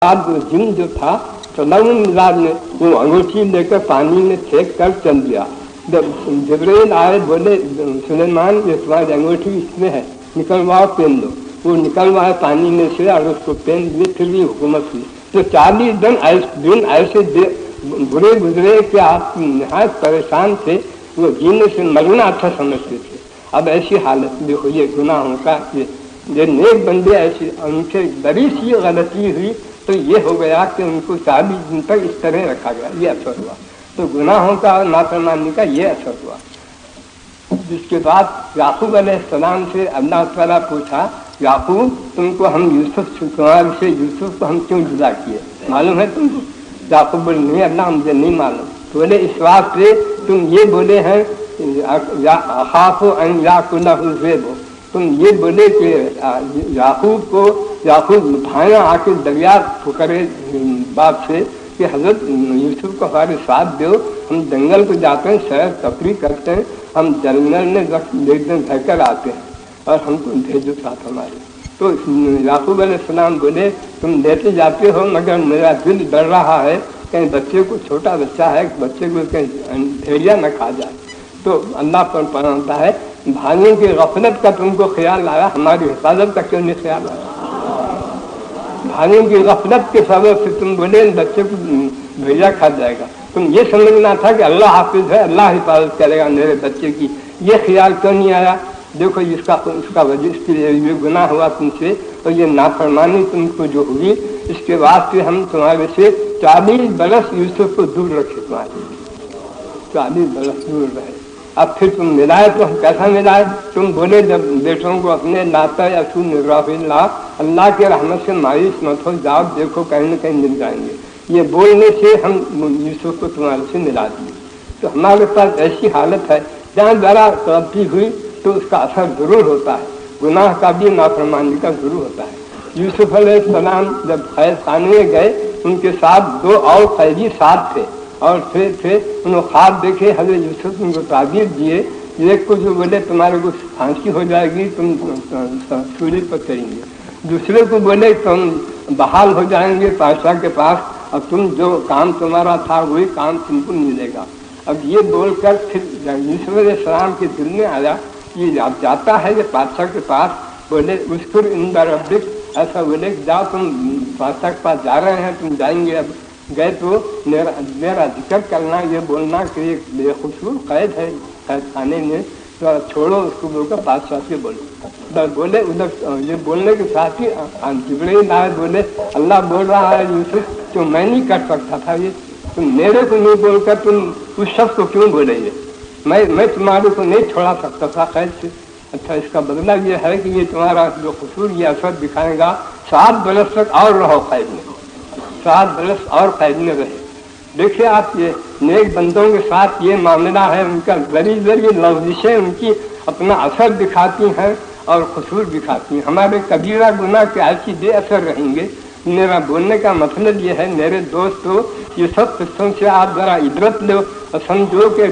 बाद जिन जो था तो नमूदार ने वो अंगूठी लेकर पानी में फेंक कर चल दिया। जब जिब्रील आए बोले सुलेमान ये तुम्हारी अंगूठी इसमें है, निकलवाओ पहन लो। वो निकलवाए पानी में से और उसको पहन दिए, फिर भी हुकूमत हुई। तो 40 दिन ऐसे बुरे गुजरे कि आप नहायत परेशान थे, वो जीने से मरना अच्छा समझते थे। अब ऐसी हालत देखो, ये गुनाहों का ये नेक बंदे ऐसी, उनसे बड़ी सी गलती हुई तो ये हो गया कि उनको 40 दिन तक इस तरह रखा गया, ये असर हुआ। तो गुनाहों का और नाफरमानी का ये असर हुआ। जिसके बाद याकूब अलैहिस्सलाम से अल्लाह ताला पूछा, याकूब तुमको हम तुम्हारे से यूसुफ को हम क्यों जुदा किए, मालूम है तुमको? याकूब बोले नहीं अल्लाह, मुझे नहीं मालूम। तो बोले इस बात से तुम ये बोले हैं तुम ये बोले कि याकूब भाया आके दरिया फुकरे बाप से कि हजरत यूसुफ को हमारे साथ दो, हम जंगल को जाते हैं, सैर तफरी करते हैं, हम जंगल में एक दिन रहकर आते हैं और हमको भेजो साथ हमारे। तो याकूब अलैहिस्सलाम बोले तुम लेते जाते हो, मगर मेरा दिल डर रहा है कहीं बच्चे को, छोटा बच्चा है, बच्चे को कहीं भेड़िया न खा जाए। तो अल्लाह पर पढ़ता है भाइयों की गफलत का तुमको ख्याल आया, हमारी हिफाजत का क्यों नहीं ख्याल आया? भाइयों की गफलत के सबब से तुम बोले बच्चे को भेड़िया खा जाएगा। तुम ये समझना था कि अल्लाह हाफिज है, अल्लाह हिफाजत करेगा मेरे बच्चे की, ये ख्याल क्यों नहीं आया? देखो इसका वजह इसके लिए ये गुनाह हुआ तुमसे, और ये नाफरमानी तुमको जो हुई, इसके बाद से हम तुम्हारे से 40 बरस यूसुफ को दूर रखे, तुम्हारे 40 बरस दूर रहे। अब फिर तुम मिलाए तो हम कैसा मिलाए? तुम बोले जब बेटों को अपने लाता या तू निगराहिल्ला, अल्लाह के रहमत से मायूस मत हो जाओ, देखो कहीं न कहीं मिल जाएंगे। ये बोलने से हम यूसुफ को तुम्हारे से मिला दिए। तो हमारे पास ऐसी हालत है जहाँ जरा गलती हुई तो उसका असर जरूर होता है, गुनाह का भी नाफरमानी का जरूर होता है। यूसुफ अलैहिस्सलाम जब कैद खाने में गए, उनके साथ 2 और कैदी साथ थे, और फिर उन्होंने ख्वाब देखे, हजरत यूसुफ उनको ताबीर दिए। एक को जो बोले तुम्हारे को फांसी हो जाएगी, तुम सूली पर चढ़ेंगे, दूसरे को बोले तुम बहाल हो जाएंगे बादशाह के पास, अब तुम जो काम तुम्हारा था वही काम तुमको मिलेगा। अब ये बोलकर फिर यूसुफ अलैहिस्सलाम के दिल में आया कि अब जाता है कि बादशाह के पास, बोले उसकुर इंदा रब्बिक, ऐसा बोले जाओ तुम बादशाह के पास जा रहे हैं, तुम जाएंगे। अब गए तो मेरा जिक्र करना, ये बोलना कि एक बेखुशबू कैद है कैद खाने में, तो छोड़ो उसको, बोलकर बादशाह से बोलो। बोले उधर ये बोलने के साथ ही जिब्रील आए, बोले अल्लाह बोल रहा है यूसुफ जो मैं नहीं कर सकता था, ये तुम मेरे को नहीं बोलकर तुम उस शख्स को क्यों बोलेंगे? मैं तुम्हारे को नहीं छोड़ा सकता था कैद से। अच्छा, इसका बदला ये है कि ये तुम्हारा जो कसूर ये असर दिखाएगा, 7 बरस तक और रहो कैद में, 7 बरस और कैद में रहे। देखिए आप, ये नेक बंदों के साथ ये मामला है, उनका जरी लफ्ज़िशें उनकी अपना असर दिखाती हैं और कसूर दिखाती हैं। हमारे कबीरा गुनाह के ऐसी बेअसर रहेंगे। मेरा बोलने का मतलब ये है मेरे दोस्तों, ये सब किस्सों से आप जरा इबरत लो और समझो कि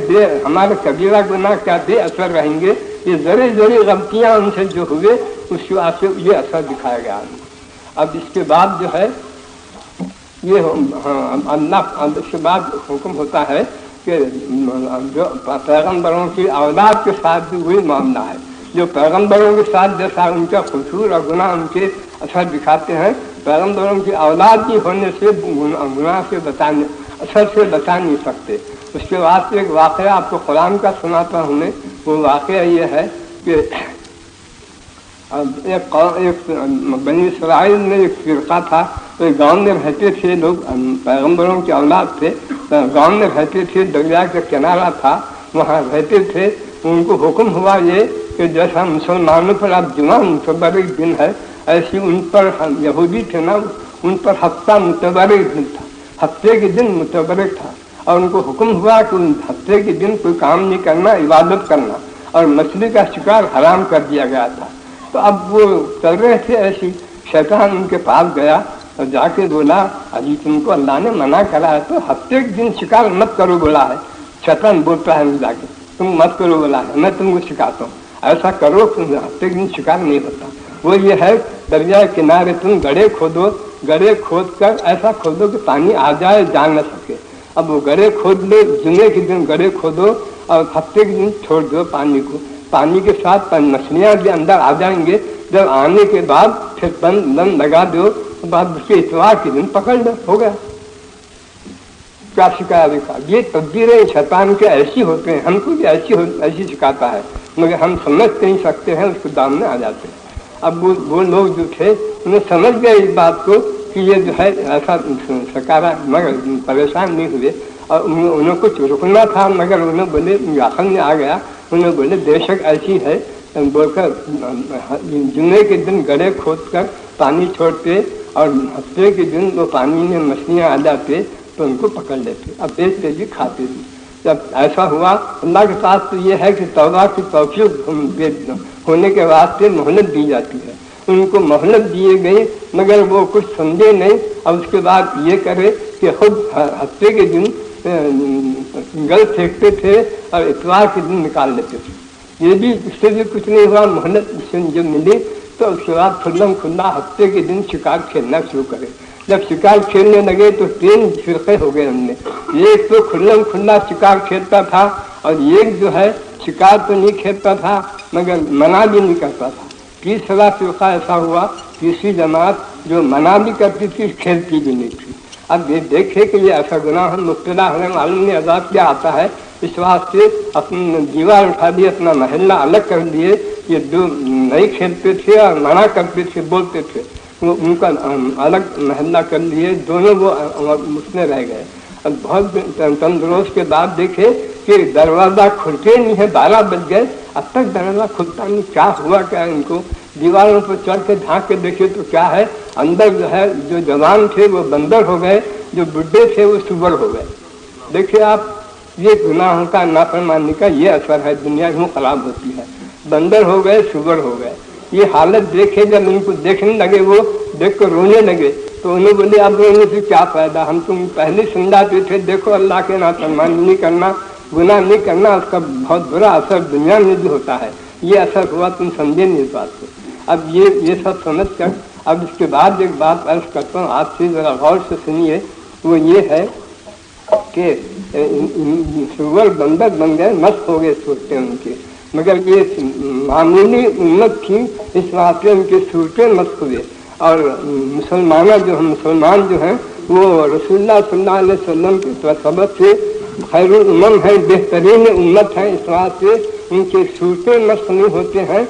हमारे कबीरा गुनाह क्या बेअसर रहेंगे। ये जरी गलतियाँ उनसे जो हुए उसके वास्ते ये असर दिखाया गया। अब इसके बाद जो है ये अल्लाह के बाद हुक्म होता है कि जो पैगम्बरों की औलाद के साथ भी वही मामला है, जो पैगम्बरों के साथ जैसा उनका कसूर और गुनाह उनके असर दिखाते हैं, पैगम्बरों की औलाद भी होने से गुनाह से बचाने असर से बचा नहीं सकते। उसके बाद एक वाक़या आपको कुरान का सुनाता हूँ मैं। वो वाक़या ये है कि एक बनी इसराइल में एक फिरका था, तो गांव में रहते थे लोग, पैगम्बरों की औलाद थे, गांव में रहते थे, दरिया का किनारा था, वहाँ रहते थे। उनको हुक्म हुआ ये कि जैसा मुसलमानों पर अब जुमा मुतबरक दिन है, ऐसी उन पर यहूदी थे ना, उन पर हफ्ता मुतबरक दिन था, हफ्ते के दिन मुतबरक था। और उनको हुक्म हुआ कि उन हफ्ते के दिन कोई काम नहीं करना, इबादत करना, और मछली का शिकार हराम कर दिया गया था। तो अब वो चल रहे थे ऐसी, शैतान उनके पास गया और जाके बोला अजी तुमको अल्लाह ने मना करा है तो हफ्ते के दिन शिकार मत करो बोला है। शैतान बोलता है जाके तुम मत करो बोला है, मैं तुमको सिखाता हूँ, ऐसा करो तुम हफ्ते के दिन शिकार नहीं होता। वो ये है दरिया किनारे तुम गड्ढे खोदो, गड्ढे खोद कर ऐसा खोदो कि पानी आ जाए, जा न सके। अब वो गड्ढे खोद लो, जुमे के दिन गड्ढे खोदो और हफ्ते के दिन छोड़ दो पानी को। पानी के साथ मछलियाँ भी अंदर आ जाएंगे। जब आने के बाद फिर बंद लगा दो, बाद उसके इतवार के दिन पकड़ लो, हो गया। क्या सिखाया देखा? ये तब्दीरें शैतान के ऐसी होते हैं, हमको भी ऐसी सिखाता है, मगर हम समझ नहीं सकते हैं, उसको दाम में आ जाते हैं। अब वो लोग जो थे उन्हें समझ गए इस बात को कि ये जो है ऐसा सकारा, मगर परेशान नहीं हुए। और उन्हें कुछ रुकना था, मगर उन्हें बोले आखिर में आ गया, उन्हें बोले बेशक ऐसी है बोलकर जुम्मे के दिन गड्ढे खोद कर पानी छोड़ते और हफ्ते के दिन वो पानी में मछलियाँ आ जाते तो उनको पकड़ लेते, अब बेचते भी खाते भी। जब ऐसा हुआ, अल्लाह के पास तो ये है कि तौबा की तौफीक होने के वास्ते मोहलत दी जाती है। उनको मोहलत दिए गई, मगर वो कुछ समझे नहीं। अब उसके बाद ये करे कि खुद हफ्ते के दिन गल फेंकते थे और इतवार के दिन निकाल लेते थे। ये भी इससे भी कुछ नहीं हुआ, मोहलत जो मिली तो उसके बाद खुल्ला हफ्ते के दिन शिकार खेलना शुरू करे। जब शिकार खेलने लगे तो 3 फिरके हो गए उनमें। एक तो खुल्ला शिकार खेलता था और एक जो है शिकार तो नहीं खेलता था मगर मना भी नहीं करता था। तीसरा फिरका ऐसा हुआ, तीसरी जमात जो मना भी करती थी, खेलती भी नहीं थी। अब ये देखे कि ये ऐसा गुनाह हम मुब्तला होने मालूम ने अजाब क्या आता है, इस वास्ते अपनी दीवार उठा दी, अपना महल्ला अलग कर दिए। ये जो नहीं खेलते थे और मना करते थे, बोलते थे, वो उनका अलग महल्ला कर लिए, दोनों वो उसमें रह गए। अब बहुत तंदुरुस्त के बाद देखे कि दरवाज़ा खुलते नहीं है, 12 बज गए, अब तक दरवाज़ा खुलता नहीं, क्या हुआ क्या इनको? दीवारों पर चढ़ के झाँक के देखे तो क्या है, अंदर जो है जो जवान थे वो बंदर हो गए, जो बुढ़े थे वो सुअर हो गए। देखिए आप, ये गुनाहों का नाफरमानी का ये असर है, दुनिया यूँ खराब होती है। बंदर हो गए, सुअर हो गए। ये हालत देखे, जब उनको देखने लगे, वो देख कर रोने लगे तो उन्हें बोले अब रोने से क्या फायदा, हम तुम पहले समझाते थे, देखो अल्लाह के नाफरमानी नहीं करना, गुनाह नहीं करना, उसका बहुत बुरा असर दुनिया में भी होता है। ये असर हुआ, तुम समझे नहीं इस बात को। अब ये सब समझ कर अब इसके बाद एक बात अर्ज करता हूँ, आपसे जरा गौर से सुनिए। वो ये है कि सुअर बंदर बन गए, मस्त हो गए सूरतें उनके, मगर ये मामूली उम्मत थी, इस वास्ते उनके सूरतें मस्त हुए। और मुसलमान जो हैं वो रसूलुल्लाह सल्लल्लाहु अलैहि वसल्लम के सबब से खैरुल उम्म है, बेहतरीन उम्मत है, इस वास्ते उनके सूरतें मस्त नहीं होते हैं,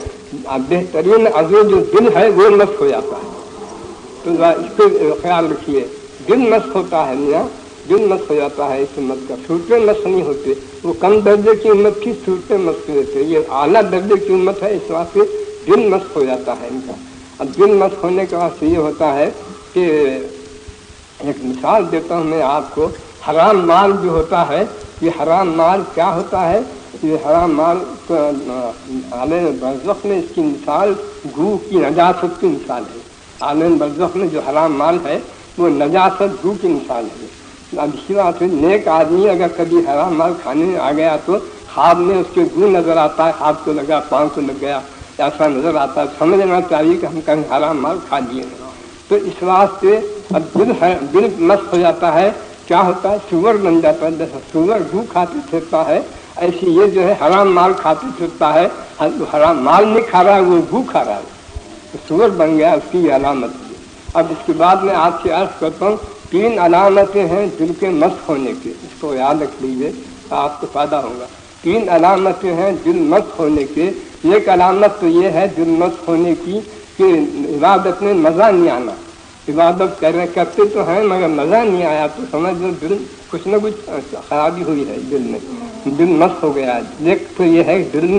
बेहतरीन अज़ू जो दिल है वो मस्त हो जाता है। तो इसको ख्याल रखिए, दिल मस्त होता है मियाँ, दिल मस्त हो जाता है इस उम्मत का, सूरतें मस्त नहीं होते। वो कम दर्जे की उम्मत की सूरतें मस्त होते, ये आला दर्जे की उम्मत है, इस वास्ते दिल मस्त हो जाता है इनका। अब दिल मस्त होने के वास्ते ये होता है कि एक मिसाल देता हूँ मैं आपको। हराम माल जो होता है, ये हराम माल क्या होता है? ये हराम माल तो आलम बरज़ख में इसकी मिसाल गू की नजासत की मिसाल है। आलम बरज़ख में जो हराम माल है वो नजासत गू की मिसाल है। अब इसी बात है, नेक आदमी अगर कभी हराम माल खाने में आ गया तो ख्वाब में उसके गू नजर आता है, हाथ को लगा, पाँव को लग गया, ऐसा नजर आता है, समझ लेना चाहिए कि हम कहीं हराम माल खा लिए। तो इस वास्ते अब दिल मस्त हो जाता है, क्या होता है, सुअर बन जाता है। जैसे सुअर गू खाते फिरता है, ऐसे ये जो है हराम माल खाते फिरता है, हराम माल नहीं खा रहा है, वो गू खा रहा है, तो सुअर बन गया, उसकी अलामत है। अब इसके बाद में आपसे अर्ज करता हूँ, 3 अलामतें हैं दिल के मस्त होने की, इसको याद रख लीजिए, आपको फायदा होगा। 3 अलामतें हैं दिल मस्त होने के। एक अलामत तो ये है दिल मस्त होने की कि इबादत में मज़ा नहीं आना। इबादत करते तो हैं मगर मज़ा नहीं आया तो समझ लो दिल कुछ न कुछ खराबी हुई है, दिल में, दिल मस्त हो गया है। एक तो ये है दिल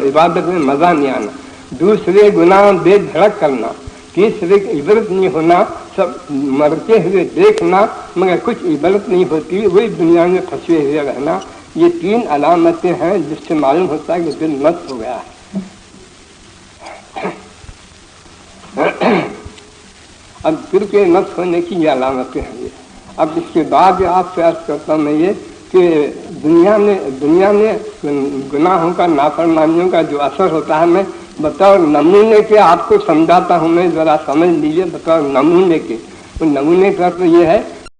इबादत में मज़ा नहीं आना, दूसरे गुनाह बेधड़क करना, तीसरे इबरत नहीं होना, सब मरते हुए देखना मगर कुछ इबरत नहीं होती, वही दुनिया में फंसे हुए रहना। ये 3 अलामतें हैं जिससे मालूम होता है कि दिल मस्त हो गया है। अब दिल के मस्त होने की ये अलामतें हैं ये। अब इसके बाद आपसे अर्ज करता हूँ मैं ये कि दुनिया में गुनाहों का, नाफरमानियों का जो असर होता है, मैं बतौर नमूने के आपको समझाता हूँ मैं, जरा समझ लीजिए। बतौर नमूने के, तो नमूने का तो ये है